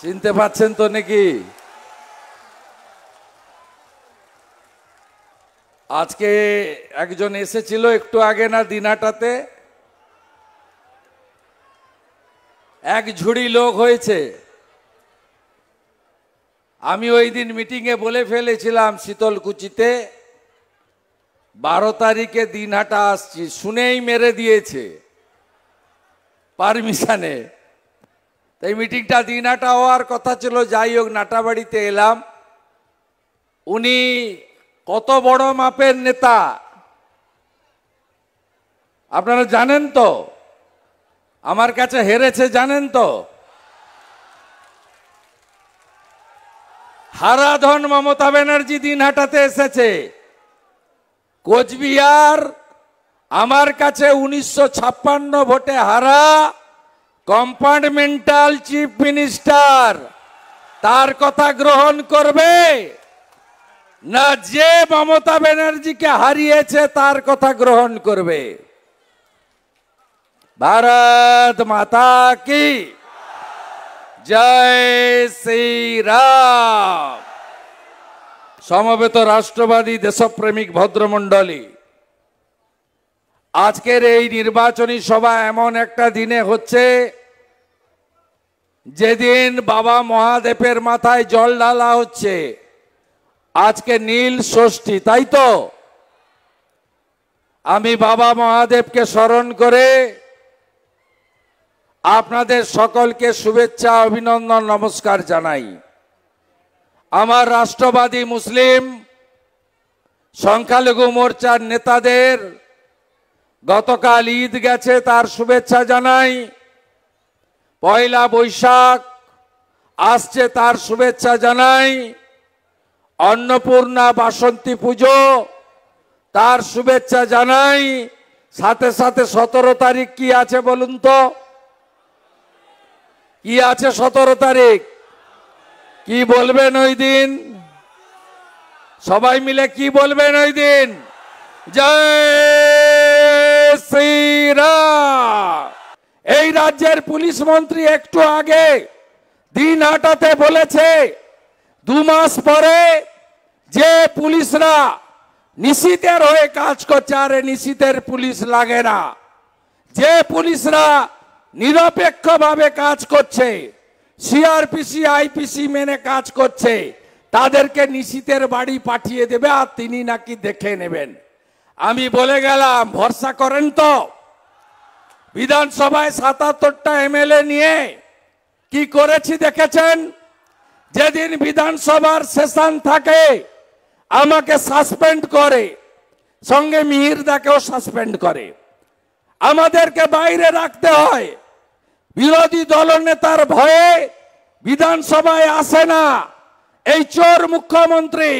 চিনতে পাচ্ছেন তো নাকি? আজকে একজন এসেছিল একটু আগে না দিনাটাতে, এক ঝুড়ি লোক হয়েছে। আমি ওই দিন মিটিংয়ে বলে ফেলেছিলাম শীতলকুচিতে 12 তারিখে দিনহাটা আসছি, শুনেই মেরে দিয়েছে পারমিশনে। তাই মিটিংটা দিনহাটা হওয়ার কথা ছিল, যাই হোক নাটাবাড়িতে এলাম। উনি কত বড় মাপের নেতা আপনারা জানেন তো? আমার কাছে হেরেছে জানেন তো? হারাধন মমতা ব্যানার্জি দিনহাটাতে এসেছে। কোচবিহার আমার কাছে 1956 ভোটে হারা কম্পার্টমেন্টাল চিফ মিনিস্টার, তার কথা গ্রহণ করবে না যে মমতা ব্যানার্জিকে হারিয়েছে তার কথা গ্রহণ করবে? ভারত মাতা কি জয় শ্রীরাম। সমবেত রাষ্ট্রবাদী দেশপ্রেমিক ভদ্রমণ্ডলী, আজকের এই নির্বাচনী সভা এমন একটা দিনে হচ্ছে যেদিন বাবা মহাদেবের মাথায় জল ঢালা হচ্ছে। আজকে নীল ষষ্ঠী, তাই তো? আমি বাবা মহাদেবকে স্মরণ করে আপনাদের সকলকে শুভেচ্ছা, অভিনন্দন, নমস্কার জানাই। আমার রাষ্ট্রবাদী মুসলিম সংখ্যালঘু মোর্চার নেতাদের গতকাল ঈদ গেছে, তার শুভেচ্ছা জানাই। পয়লা বৈশাখ আসছে, তার শুভেচ্ছা জানাই। অন্নপূর্ণা বাসন্তী পুজো, তার শুভেচ্ছা জানাই। সাথে সাথে 17 তারিখ কি আছে বলুন তো? কি আছে 17 তারিখ? কি বলবেন ওই দিন? সবাই মিলে কি বলবেন ওই দিন? জয় শ্রীরাম। এই রাজ্যের পুলিশ মন্ত্রী একটু আগে দিনহাটাতে বলেছে 2 মাস পরে যে পুলিশরা নিশীথের হয়ে কাজ করছে, আরে নিশীথের পুলিশ লাগে না। যে পুলিশরা নিরপেক্ষভাবে কাজ করছে, সিআরপিসি আইপিসি মেনে কাজ করছে, তাদেরকে নিশীথের বাড়ি পাঠিয়ে দেবে আর তিনি নাকি দেখে নেবেন। আমি বলে গেলাম, ভরসা করেন তো? বিধানসভায় 77টা এমএলএ নিয়ে কি করেছি দেখেছেন? যেদিন বিধানসভার সেশন থাকে আমাকে সাসপেন্ড করে, সঙ্গে মিহিরদাকেও সাসপেন্ড করে, আমাদেরকে বাইরে রাখতে হয়। বিরোধী দলনেতার ভয়ে বিধানসভায় আসে না। এই চোর মুখ্যমন্ত্রী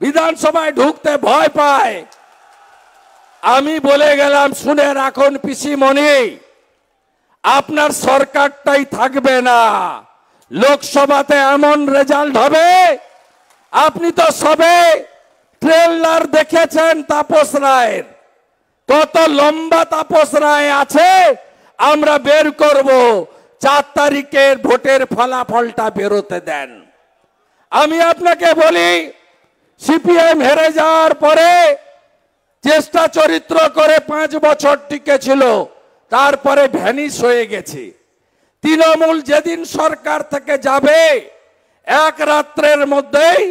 বিধানসভায় ঢুকতে ভয় পায়। আমি বলে গেলাম, শুনে রাখুন পিসিমণি, আপনার সরকারটাই থাকবে না। লোকসভাতে এমন রেজাল্ট হবে, আপনি তো সবে ট্রেলার দেখেছেন তাপস রায়ের। কত লম্বা তাপস রায় আছে, আমরা বের করব। 4 তারিখের ভোটের ফলাফলটা বেরোতে দেন। আমি আপনাকে বলি, সিপিএম হেরে যাওয়ার পরে চেষ্টা চরিত্র করে 5 বছর টিকে ছিল, তারপরে ভ্যানিশ হয়ে গেছে। তৃণমূল যেদিন সরকার থেকে যাবে, এক রাত্রের মধ্যেই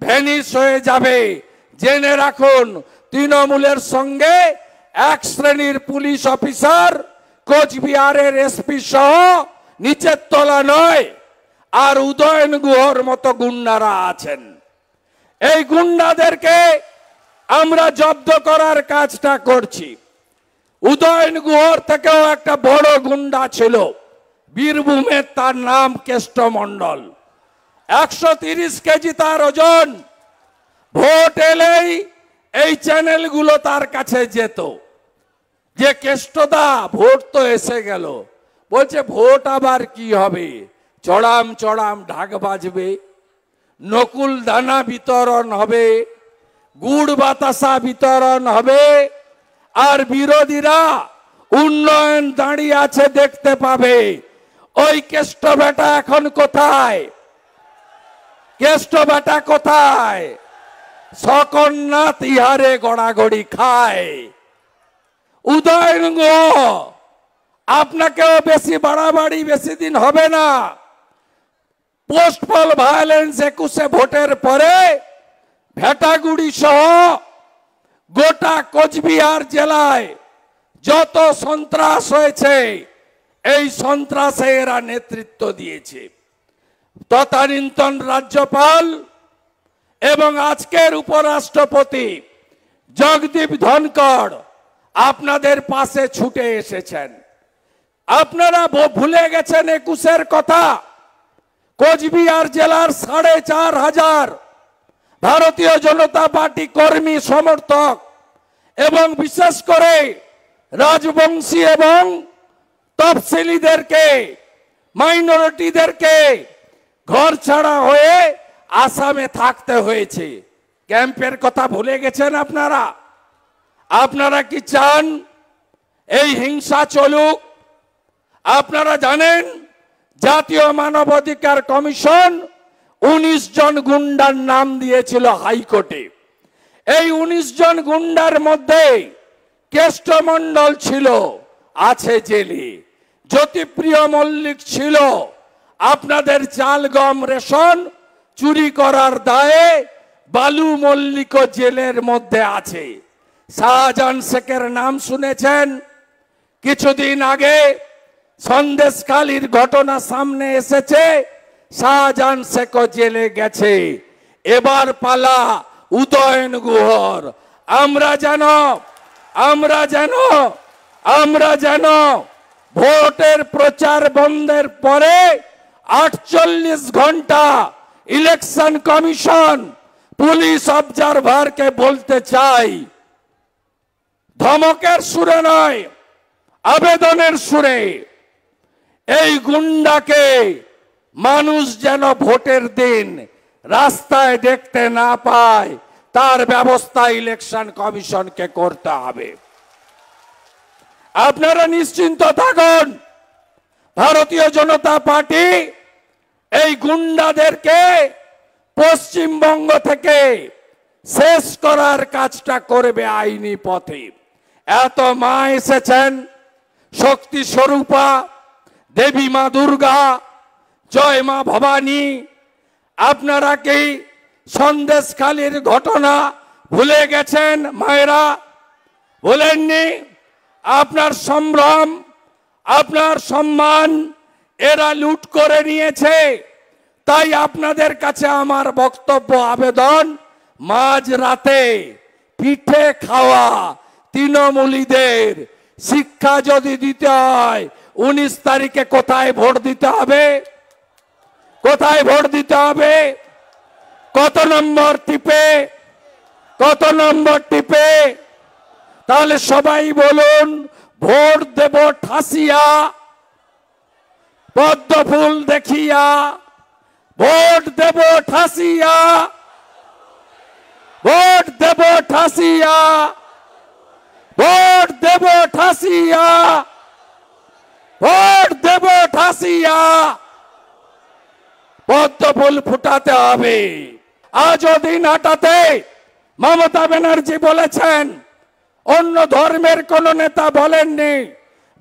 ভ্যানিশ হয়ে যাবে। জেনে রাখুন, তৃণমূলের সঙ্গে এক শ্রেণীর পুলিশ অফিসার, কোচবিহারের এসপি সহ নিচের তলা নয়, আর উদয়ন গুহর মতো গুন্ডারা আছেন। এই গুন্ডাদেরকে আমরা জব্দ করার কাজটা করছি। উদয়ন গুহর থেকেও একটা বড় গুন্ডা ছিল বীরভূমের, তার নাম কেষ্ট মণ্ডল। 130 কেজি তার ওজন। ভোট এলেই এই চ্যানেলগুলো তার কাছে যেত যে কেষ্টদা ভোট তো এসে গেল। বলছে ভোট আবার কি হবে, চড়াম চড়াম ঢাক বাজবে, নকুল দানা বিতরণ হবে, গুড় বাতাসা বিতরণ হবে, আর বিরোধীরা উন্নয়ন দাঁড়িয়ে আছে দেখতে পাবে। ওই কেষ্ট বেটা এখন কোথায়? কেষ্ট বেটা কোথায়? সকন্যা তিহারে গড়াগড়ি খায়। উদয়ন গুহ, আপনাকেও বেশি বাড়াবাড়ি বেশি দিন হবে না। পোস্টপল ভায়োলেন্স 21 ভোটের পরে ভেটাগুড়ি সহ গোটা কোচবিহার জেলায় যত সন্ত্রাস হয়েছে, এই সন্ত্রাসে এরা নেতৃত্ব দিয়েছে। তদানীন্তন রাজ্যপাল এবং আজকের উপরাষ্ট্রপতি জগদীপ ধনখড় আপনাদের পাশে ছুটে এসেছেন। আপনারা ভুলে গেছেন 21-এর কথা। কোচবিহার জেলার 4,500 ভারতীয় জনতা পার্টি কর্মী সমর্থক এবং বিশেষ করে রাজবংশী এবং তফসিলিদেরকে, মাইনরিটিদেরকে ঘর ছাড়া হয়ে আসামে থাকতে হয়েছে। ক্যাম্পের কথা ভুলে গেছেন আপনারা? আপনারা কি চান এই হিংসা চলুক? আপনারা জানেন জাতীয় মানবাধিকার কমিশন 19 জন গুন্ডার নাম দিয়েছিল হাইকোর্টে। এই 19 জন গুন্ডার মধ্যে কেষ্টমণ্ডল ছিল, আছে জেলে। জ্যোতিপ্রিয় মল্লিক ছিল, আপনাদের চাল গম রেশন চুরি করার দায়ে বালু মল্লিক জেলের মধ্যে আছে। শাহজাহান শেখের নাম শুনেছেন? কিছুদিন আগে সন্দেশখালীর ঘটনা সামনে এসেছে, শাহজাহান শেখ জেলে গেছে। এবার পালা উদয়ন গুহর। আমরা যেন ভোটের প্রচার বন্ধের পরে 48 ঘন্টা ইলেকশন কমিশন পুলিশ অবজারভারকে বলতে চাই, ধমকের সুরে নয়, আবেদনের সুরে, এই গুন্ডাকে মানুষ যেন ভোটের দিন রাস্তায় দেখতে না পায়, তার ব্যবস্থা ইলেকশন কমিশনকে করতে হবে। আপনারা নিশ্চিন্ত থাকুন, ভারতীয় জনতা পার্টি এই গুন্ডাদেরকে পশ্চিমবঙ্গ থেকে শেষ করার কাজটা করবে আইনি পথে। এত মা এসেছেন, শক্তি স্বরূপা, দেবী মা দুর্গা, জয় মা ভবানী। আপনারা কি সন্দেশখালীর ঘটনা ভুলে গেছেন? মায়েরা ভুলেননি? আপনার সম্ভ্রম, আপনার সম্মান এরা লুট করে নিয়েছে। তাই আপনাদের কাছে আমার বক্তব্য, আবেদন, মাঝ রাতে পিঠে খাওয়া তৃণমূলীদের শিক্ষা যদি দিতে হয়, 19 তারিখে কোথায় ভোট দিতে হবে? কোথায় ভোট দিতে হবে? কত নম্বর টিপে? কত নম্বর টিপে? তাহলে সবাই বলুন, ভোট দেব ঠাসিয়া, পদ্ম ফুল দেখিয়া, ভোট দেব ঠাসিয়া, ভোট দেব ঠাসিয়া, ভোট দেব ঠাসিয়া, ভোট দেব ঠাসিয়া। পদ্ম ফুল ফুটাতে হবে। আজ দিন হাটাতে মমতা ব্যানার্জি বলেছেন, অন্য ধর্মের কোন নেতা বলেননি,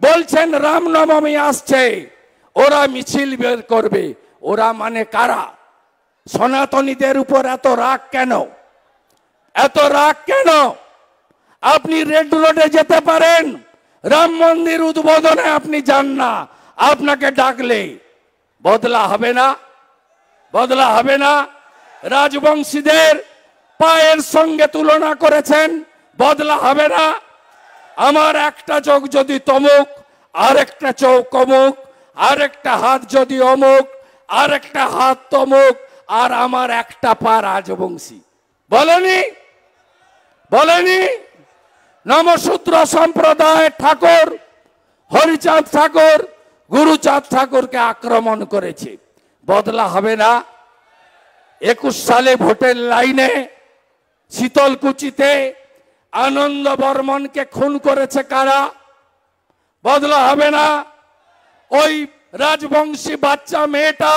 বলছেন রামনবমী আসছে, ওরা মিছিল বের করবে। ওরা মানে কারা? সনাতনীদের উপর এত রাগ কেন? এত রাগ কেন? আপনি রেড রোডে যেতে পারেন, রাম মন্দির উদ্বোধনে আপনি যান না, আপনাকে ডাকলে বদলা হবে না? বদলা হবে না? রাজবংশীদের পায়ের সঙ্গে তুলনা করেছেন, বদলা হবে না? আমার একটা চোখ যদি তমুক, আরেকটা চোখ অমুক, আরেকটা হাত যদি অমুক, আরেকটা হাত তমুক, আর আমার একটা পা রাজবংশী। বলেনি? বলেনি? নমসূত্র সম্প্রদায় ঠাকুর হরিচাঁদ ঠাকুর গুরুচাঁদ ঠাকুরকে আক্রমণ করেছে, বদলা হবে না? 21 সালে ভোটের লাইনে শীতলকুচিতে আনন্দ বর্মনকে খুন করেছে কারা? বদলা হবে না? ওই রাজবংশী বাচ্চা মেয়েটা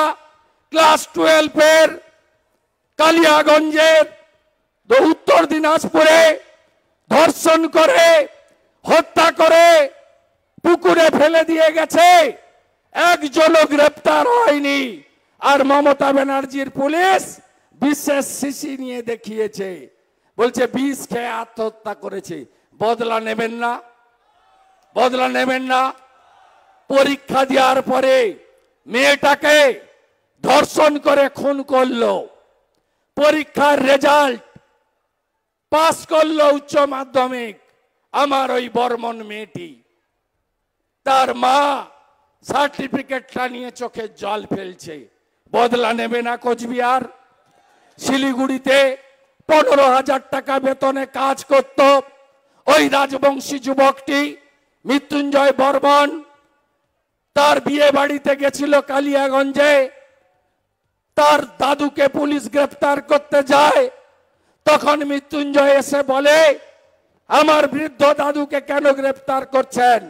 ক্লাস 12 কালিয়াগঞ্জের উত্তর দিনাজপুরে ধর্ষণ করে হত্যা করে পুকুরে ফেলে দিয়ে গেছে, একজনও গ্রেপ্তার হয়নি। আর মমতা ব্যানার্জির পুলিশ বিশেষ সিসি নিয়ে দেখিয়েছে, বলছে বিষ খেয়ে আত্মহত্যা করেছে। বদলা নেবেন না? বদলা নেবেন না? পরীক্ষা দেওয়ার পরে মেয়েটাকে ধর্ষণ করে খুন করলো, পরীক্ষার রেজাল্ট পাস করলো উচ্চ মাধ্যমিক আমার ওই বর্মন মেয়েটি, তার মা সার্টিফিকেটটা নিয়ে চোখে জল ফেলছে। বদলা নেবে না কোচবিহার? শিলিগুড়িতে 15,000 টাকা বেতনে কাজ করত ওই রাজবংশী যুবকটি মৃত্যুঞ্জয় বর্মন, তার বিয়ে বাড়িতে গেছিল কালিয়াগঞ্জে, তার দাদুকে পুলিশ গ্রেফতার করতে যায়। তখন মৃত্যুঞ্জয় এসে বলে, আমার বৃদ্ধ দাদুকে কেন গ্রেফতার করছেন?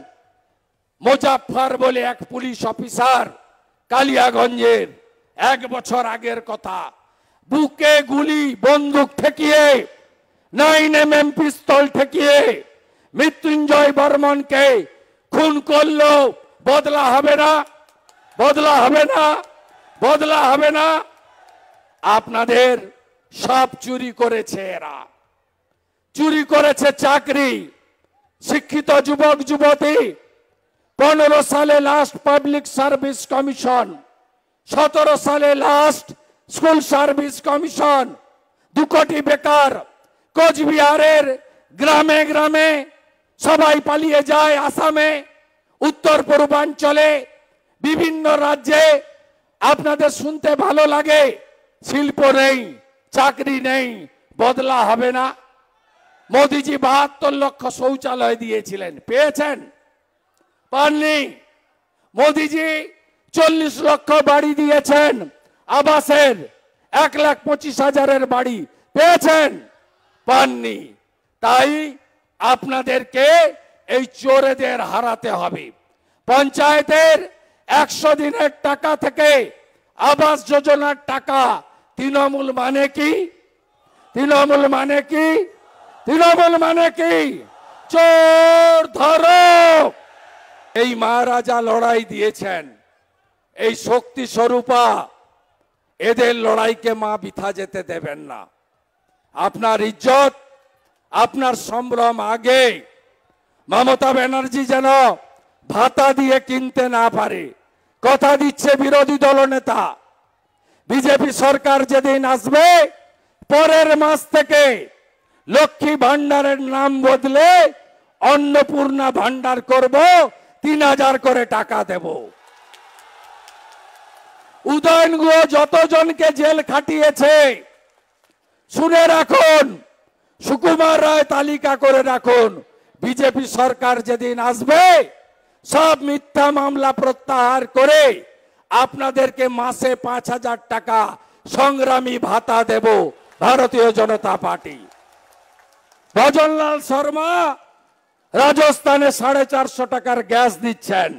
মুজাফফর বলে এক পুলিশ অফিসার কালিয়াগঞ্জের, 1 বছর আগের কথা, বুকে গুলি বন্দুক ঠেকিয়ে 9mm পিস্তল ঠেকিয়ে মৃত্যুঞ্জয় বর্মনকে খুন করলো। বদলা হবে না? বদলা হবে না? বদলা হবে না? আপনাদের সব চুরি করেছে এরা, চুরি করেছে চাকরি। শিক্ষিত যুবক যুবতী 15 সালে লাস্ট পাবলিক সার্ভিস কমিশন, 17 সালে লাস্ট স্কুল সার্ভিস কমিশন, 2 কোটি বেকার। কোচবিহারের গ্রামে গ্রামে সবাই পালিয়ে যায় আসামে, উত্তর পূর্বাঞ্চলে, বিভিন্ন রাজ্যে। আপনাদের শুনতে ভালো লাগে, শিল্প নেই, চাকরি নেই, বদলা হবে না? মোদিজি 72 লক্ষ শৌচালয় দিয়েছিলেন, পেয়েছেন? পাননি। মোদিজি 40 লক্ষ বাড়ি দিয়েছেন আবাসের, 1,25,000 বাড়ি, পেয়েছেন? পাননি। তাই আপনাদেরকে এই চোরেদের হারাতে হবে। পঞ্চায়েতের 100 দিনের টাকা থেকে আবাস যোজনার টাকা তৃণমূল মানে কি? তৃণমূল মানে কি? তৃণমূল মানে কি? চোর ধরো। এই মহারাজা লড়াই দিয়েছেন, এই শক্তি স্বরূপা, এদের লড়াইকে মা বৃথা যেতে দেবেন না। আপনার ইজ্জত, আপনার সম্ভ্রম আগে। মমতা ব্যানার্জি যেন ভাতা দিয়ে কিনতে না পারে। কথা দিচ্ছে বিরোধী দলনেতা, বিজেপি সরকার যেদিন আসবে পরের মাস থেকে লক্ষ্মী ভান্ডারের নাম বদলে অন্নপূর্ণা ভান্ডার করব, 3,000 করে টাকা দেব। উদয়ন গুহ যতজনকে জেল খাটিয়েছে শুনে রাখুন, সুকুমার রায় তালিকা করে রাখুন। বিজেপি সরকার যেদিন আসবে সব মিথ্যা মামলা প্রত্যাহার করে আপনাদেরকে মাসে 5,000 টাকা সংগ্রামী ভাতা দেব ভারতীয় জনতা পার্টি। ভজনলাল শর্মা রাজস্থানে 450 টাকার গ্যাস দিচ্ছেন,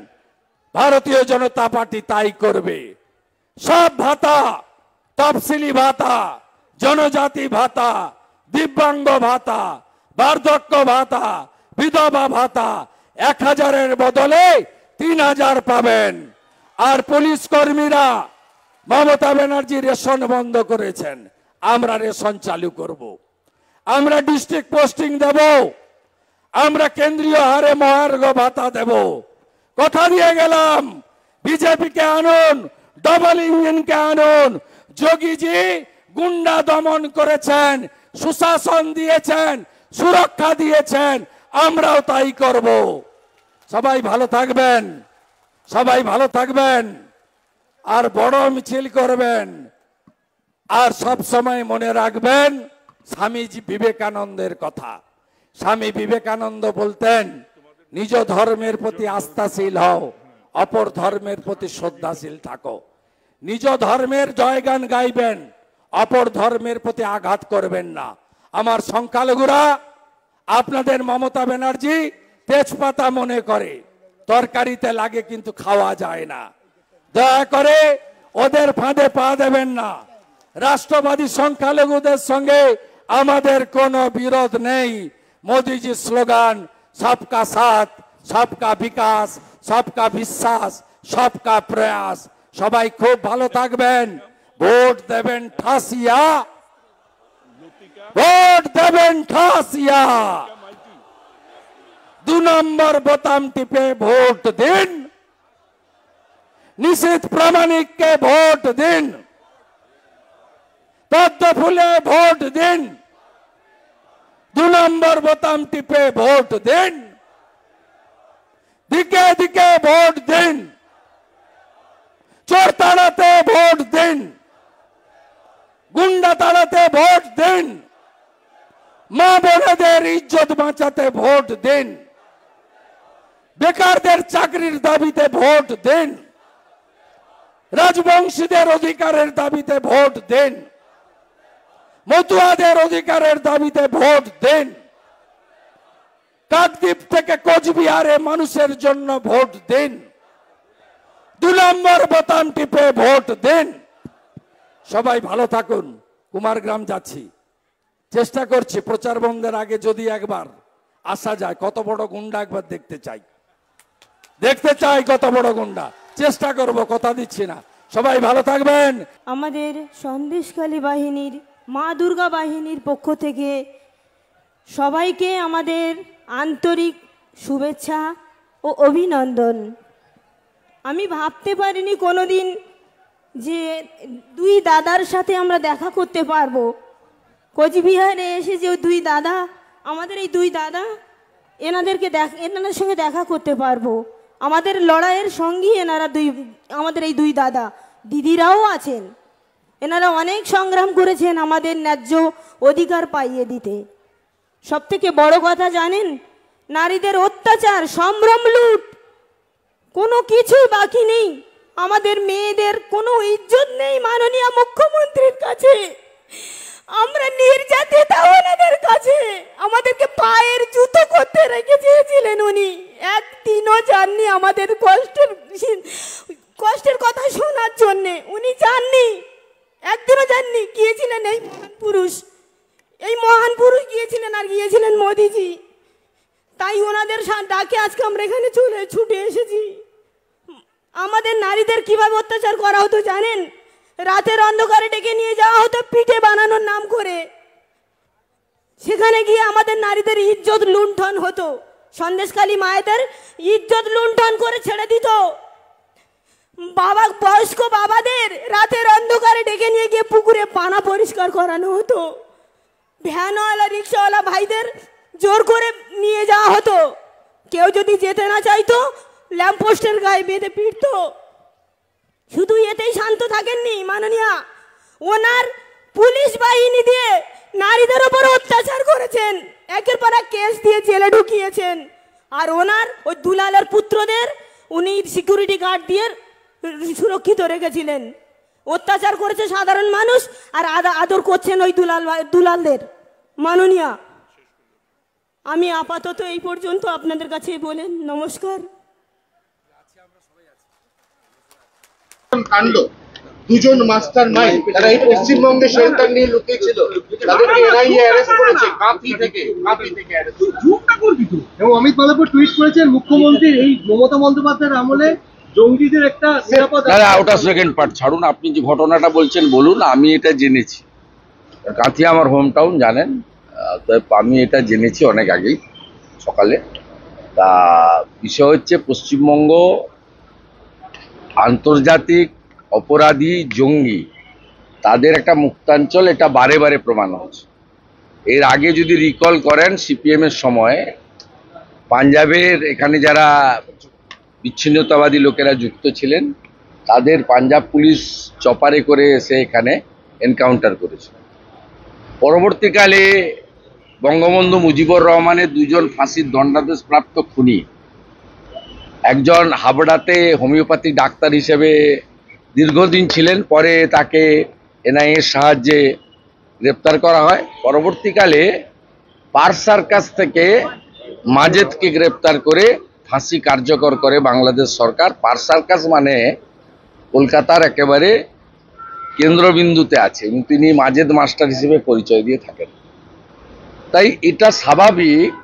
ভারতীয় জনতা পার্টি তাই করবে। সব ভাতা, তফসিলি ভাতা, জনজাতি ভাতা, দিব্যাঙ্গ ভাতা, বার্ধক্য ভাতা, বিধবা ভাতা 1,000-এর বদলে 3,000 পাবেন। আর পুলিশ কর্মীরা, মমতা ব্যানার্জি রেশন বন্ধ করেছেন, আমরা রেশন চালু করব। আমরা ডিস্ট্রিক্ট পোস্টিং দেব, আমরা কেন্দ্রীয় হারে মহার্ঘ ভাতা দেব। কথা দিয়ে গেলাম, বিজেপিকে আনুন, ডবল ইঞ্জিনকে আনুন। যোগীজি গুন্ডা দমন করেছেন, সুশাসন দিয়েছেন, সুরক্ষা দিয়েছেন, আমরাও তাই করব। সবাই ভালো থাকবেন, সবাই ভালো থাকবেন, আর বড় মিছিল করবেন। আর সব সময় মনে রাখবেন স্বামী বিবেকানন্দের কথা। স্বামী বিবেকানন্দ বলতেন, নিজ ধর্মের প্রতি আস্থাশীল হও, অপর ধর্মের প্রতি শ্রদ্ধাশীল থাকো। নিজ ধর্মের জয়গান গাইবেন, অপর ধর্মের প্রতি আঘাত করবেন না। আমার সংখ্যালঘুরা, আপনাদের মমতা ব্যানার্জি তেজপাতা মনে করে, তরকারিতে লাগে কিন্তু খাওয়া যায় না। দয়া করে ওদের ফাঁদে পা দেবেন না। রাষ্ট্রবাদী সংখ্যালঘুদের সঙ্গে আমাদের কোনো বিরোধ নেই। মোদিজির স্লোগান সবকা সাথ, সবকা বিকাশ, সবকা বিশ্বাস, সবকা প্রয়াস। সবাই খুব ভালো থাকবেন। ভোট দেবেন ঠাসিয়া, ভোট দেবেন ঠাসিয়া। 2 নম্বর বোতাম টিপে ভোট দিন। নিশীথ প্রামাণিককে ভোট দিন। পদ্ম ফুলে ভোট দিন। 2 নম্বর বোতাম টিপে ভোট দিন। দিকে দিকে ভোট দিন। চোর তাড়াতে ভোট দিন। গুন্ডা তাড়াতে ভোট দিন। মা বোনেদের ইজ্জত বাঁচাতে ভোট দিন। বেকারদের চাকরির দাবিতে ভোট দিন। রাজবংশীদের অধিকারের দাবিতে ভোট দিন। মতুয়াদের অধিকারের দাবিতে ভোট দিন। কাকদ্বীপ থেকে কোচবিহারে মানুষের জন্য ভোট দিন। 2 নম্বর বোতাম টিপে ভোট দিন। সবাই ভালো থাকুন। কুমারগ্রাম যাচ্ছি, চেষ্টা করছি প্রচার বন্ধের আগে যদি একবার আসা যায়। কত বড় গুন্ডা একবার দেখতে চাই, দেখতে চাই কত বড় গুন্ডা। চেষ্টা করব, কথা দিচ্ছি না। সবাই ভালো থাকবেন। আমাদের সন্দেশখালী বাহিনীর, মা দুর্গা বাহিনীর পক্ষ থেকে সবাইকে আমাদের আন্তরিক শুভেচ্ছা ও অভিনন্দন। আমি ভাবতে পারিনি কোনোদিন যে 2 দাদার সাথে আমরা দেখা করতে পারবো। কোচবিহারে এসে যে 2 দাদা, আমাদের এই 2 দাদা, এনাদের সঙ্গে দেখা করতে পারবো। আমাদের লড়াইয়ের সঙ্গী এনারা আমাদের এই 2 দাদা। দিদিরাও আছেন, এনারা অনেক সংগ্রাম করেছেন আমাদের ন্যায্য অধিকার পাইয়ে দিতে। সব থেকে বড় কথা জানেন, নারীদের অত্যাচার, সম্ভ্রম, লুট, কোনো কিছুই বাকি নেই। আমাদের মেয়েদের কোনো ইজ্জত নেই মাননীয় মুখ্যমন্ত্রীর কাছে। আমরা নির্যাতিতা ওনাদের কাছে। আমাদেরকে পায়ের জুতো করতে রেখে দিয়েছিলেন উনি। একদিনও যাননি আমাদের কষ্টের কথা শোনার জন্যে। উনি যাননি, একদিনও যাননি। গিয়েছিলেন এই মহান পুরুষ গিয়েছিলেন, আর গিয়েছিলেন মোদিজি। তাই ওনাদের ডাকে আজকে আমরা এখানে ছুটে এসেছি। আমাদের নারীদের কিভাবে অত্যাচার করা হতো জানেন? রাতের অন্ধকারে ডেকে নিয়ে যাওয়া হতো পিঠে বানানোর নাম করে। সেখানে গিয়ে আমাদের নারীদের ইজ্জত লুণ্ঠন হতো। সন্দেশখালী মায়েদের ইজ্জত লুণ্ঠন করে ছেড়ে দিত। বয়স্ক বাবাদের রাতের অন্ধকারে ডেকে নিয়ে গিয়ে পুকুরে পানা পরিষ্কার করানো হতো। ভ্যানওয়ালা, রিক্সাওয়ালা ভাইদের জোর করে নিয়ে যাওয়া হতো। কেউ যদি যেতে না চাইতো ল্যাম্পপোস্টের গায়ে বেঁধে পিটত। শুধু এতেই শান্ত থাকেননি মাননীয়া, ওনার পুলিশ বাহিনী দিয়ে নারীদের ওপর অত্যাচার করেছেন, একের পর এক কেস দিয়ে জেলে ঢুকিয়েছেন। আর ওনার ওই দুলালের পুত্রদের উনি সিকিউরিটি গার্ড দিয়ে সুরক্ষিত রেখেছিলেন। অত্যাচার করেছে সাধারণ মানুষ, আর আদর করছেন ওই দুলালদের। মাননীয়া, আমি আপাতত এই পর্যন্ত আপনাদের কাছে বলেন নমস্কার। কাণ্ড, 2জন মাস্টার মাইন্ড তারা এই পশ্চিমবঙ্গে শেল্টার নিয়ে লুকিয়েছিল, তাদেরকে এনআইএ অ্যারেস্ট করেছে। কাঁথি থেকে অ্যারেস্ট। এবং অমিত মালব্য টুইট করেছেন, মুখ্যমন্ত্রী এই মমতা বন্দ্যোপাধ্যায়ের আমলে জঙ্গিদের একটা নিরাপদ। ওটা সেকেন্ড পার্ট ছাড়ুন, আপনি যে ঘটনাটা বলছেন বলুন। আমি এটা জেনেছি, কাঁথি আমার হোম টাউন জানেন, তো আমি এটা জেনেছি অনেক আগেই সকালে। তা বিষয় হচ্ছে, পশ্চিমবঙ্গ আন্তর্জাতিক অপরাধী জঙ্গি তাদের একটা মুক্তাঞ্চল, এটা বারে বারে প্রমাণ হচ্ছে। এর আগে যদি রিকল করেন, সিপিএম এর সময় পাঞ্জাবের এখানে যারা বিচ্ছিন্নতাবাদী লোকেরা যুক্ত ছিলেন, তাদের পাঞ্জাব পুলিশ চপারে করে এসে এখানে এনকাউন্টার করেছিল। পরবর্তীকালে বঙ্গবন্ধু মুজিবুর রহমানের 2জন ফাঁসির দণ্ডাদেশপ্রাপ্ত খুনি, একজন হাবড়াতে হোমিওপ্যাথি ডাক্তার হিসেবে দীর্ঘদিন ছিলেন, পরে তাকে এনআইএর সাহায্যে গ্রেপ্তার করা হয়। পরবর্তীকালে পার সার্কাস থেকে মাজেদকে গ্রেপ্তার করে ফাঁসি কার্যকর করে বাংলাদেশ সরকার। পার সার্কাস মানে কলকাতার একেবারে কেন্দ্রবিন্দুতে আছে এবং তিনি মাজেদ মাস্টার হিসেবে পরিচয় দিয়ে থাকেন। তাই এটা স্বাভাবিক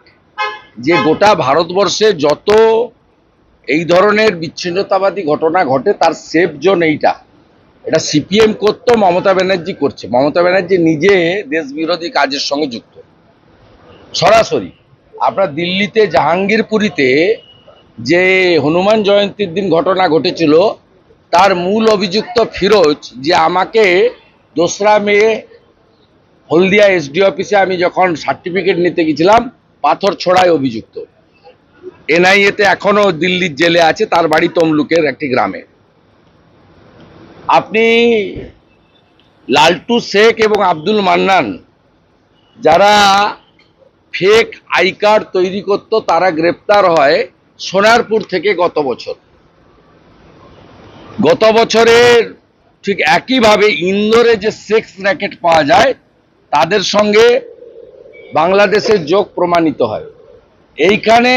যে গোটা ভারতবর্ষে যত এই ধরনের বিচ্ছিন্নতাবাদী ঘটনা ঘটে তার সেফ জোন এইটা। এটা সিপিএম করতো, মমতা ব্যানার্জি করছে। মমতা ব্যানার্জি নিজে দেশ বিরোধী কাজের সঙ্গে যুক্ত সরাসরি। আপনার দিল্লিতে জাহাঙ্গীরপুরীতে যে হনুমান জয়ন্তীর দিন ঘটনা ঘটেছিল, তার মূল অভিযুক্ত ফিরোজ, যে আমাকে 2রা মে হলদিয়া এসডি অফিসে আমি যখন সার্টিফিকেট নিতে গেছিলাম পাথর ছোড়ায় অভিযুক্ত, এনআইএতে এখনো দিল্লির জেলে আছে, তার বাড়ি তমলুকের একটি গ্রামে। আপনি লালটু শেখ এবং আব্দুল মান্নান যারা ফেক আই কার্ড তৈরি করত, তারা গ্রেপ্তার হয় সোনারপুর থেকে গত বছরের ঠিক একইভাবে ইন্দোরে যে সেক্স র্যাকেট পাওয়া যায় তাদের সঙ্গে বাংলাদেশের যোগ প্রমাণিত হয়। এইখানে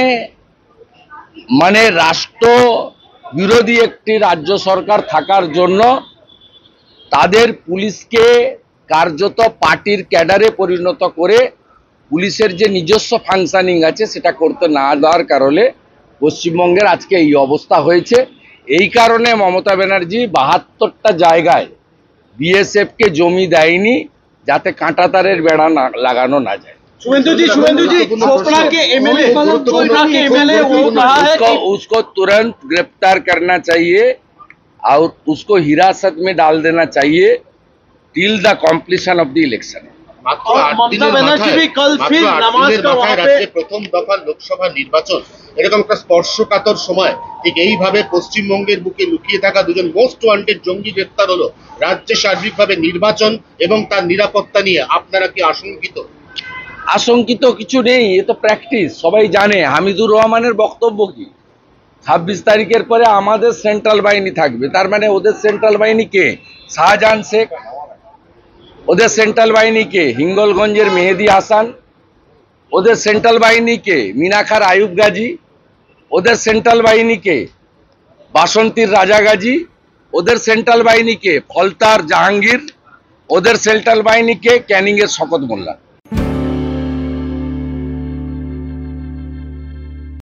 মানে রাষ্ট্র বিরোধী একটি রাজ্য সরকার থাকার জন্য তাদের পুলিশকে কার্যত পার্টির ক্যাডারে পরিণত করে পুলিশের যে নিজস্ব ফাংশনিং আছে সেটা করতে না দেওয়ার কারণে পশ্চিমবঙ্গের আজকে এই অবস্থা হয়েছে। এই কারণে মমতা ব্যানার্জি 72টা জায়গায় বিএসএফকে জমি দেয়নি যাতে কাঁটাতারের বেড়া লাগানো না যায়। शुभेंदु जी चोपड़ा के एमएलए वो कहा है कि उसको तुरंत गिरफ्तार करना चाहिए और उसको हिरासत में डाल देना चाहिए till the completion of the election. Mamata Banerjee भी कल फिर नमाज का वहां पे রাজ্যে প্রথম দফা লোকসভা নির্বাচন, এরকম একটা স্পর্শকাতর সময় ঠিক এইভাবে পশ্চিমবঙ্গের বুকে লুকিয়ে থাকা দুজন মোস্ট ওয়ান্টেড জঙ্গি গ্রেপ্তার হলো। রাজ্যে সার্বিকভাবে নির্বাচন এবং তার নিরাপত্তা নিয়ে আপনারা কি আশঙ্কিত? আশঙ্কিত কিছু নেই, এ তো প্র্যাকটিস, সবাই জানে। হামিদুর রহমানের বক্তব্য কি, 26 তারিখের পরে আমাদের সেন্ট্রাল বাহিনী থাকবে, তার মানে ওদের সেন্ট্রাল বাহিনী কে? শাহজাহান শেখ। ওদের সেন্ট্রাল বাহিনী কে? হিঙ্গলগঞ্জের মেহেদি হাসান। ওদের সেন্ট্রাল বাহিনী কে? মিনাখার আয়ুব গাজী। ওদের সেন্ট্রাল বাহিনী কে? বাসন্তীর রাজা গাজী। ওদের সেন্ট্রাল বাহিনী কে? ফলতার জাহাঙ্গীর। ওদের সেন্ট্রাল বাহিনী কে? ক্যানিং এর শকত মোল্লা।